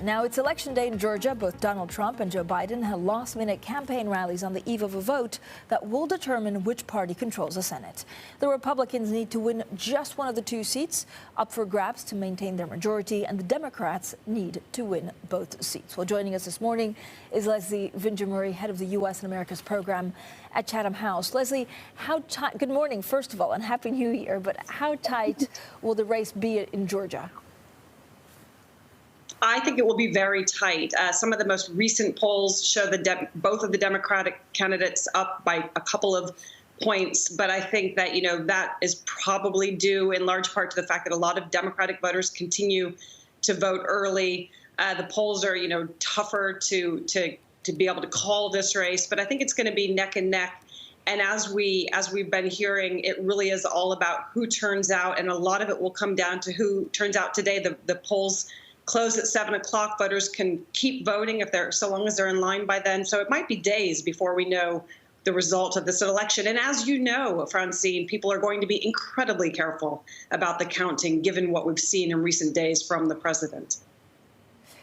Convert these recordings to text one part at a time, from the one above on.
Now, it's election day in Georgia. Both Donald Trump and Joe Biden had last-minute campaign rallies on the eve of a vote that will determine which party controls the Senate. The Republicans need to win just one of the two seats up for grabs to maintain their majority, and the Democrats need to win both seats. Well, joining us this morning is Leslie Vinjamuri, head of the U.S. and America's program at Chatham House. Leslie, good morning, first of all, and Happy New Year, but how tight will the race be in Georgia? I think it will be very tight. Some of the most recent polls show both of the Democratic candidates up by a couple of points. But I think that, that is probably due in large part to the fact that a lot of Democratic voters continue to vote early. The polls are, tougher to be able to call this race. But I think it's going to be neck and neck. And as we've been hearing, it really is all about who turns out. And a lot of it will come down to who turns out today. The polls close at 7 o'clock. Voters can keep voting so long as they're in line by then. So it might be days before we know the result of this election. And as you know, Francine, people are going to be incredibly careful about the counting, given what we've seen in recent days from the president.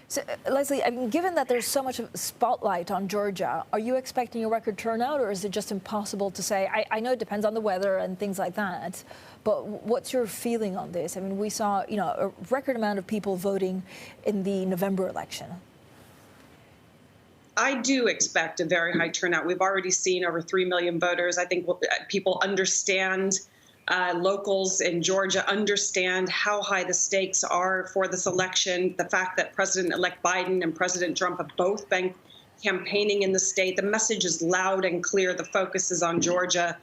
So, Leslie, given that there's so much spotlight on Georgia, are you expecting a record turnout, or is it just impossible to say? I know it depends on the weather and things like that, but what's your feeling on this? We saw, a record amount of people voting in the November election. I do expect a very high turnout. We've already seen over 3 million voters. I think people understand. Locals in Georgia understand how high the stakes are for this election. The fact that President-elect Biden and President Trump have both been campaigning in the state. The message is loud and clear. The focus is on Georgia.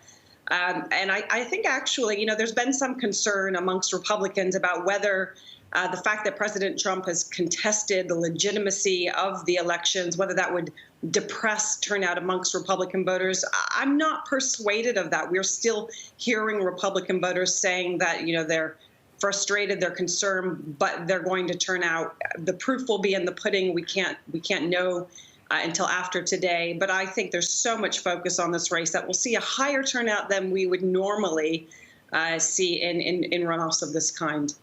And I think actually, there's been some concern amongst Republicans about whether the fact that President Trump has contested the legitimacy of the elections, whether that would depress turnout amongst Republican voters. I'm not persuaded of that. We're still hearing Republican voters saying that, they're frustrated, they're concerned, but they're going to turn out. The proof will be in the pudding. We can't know until after today. But I think there's so much focus on this race that we'll see a higher turnout than we would normally see in runoffs of this kind.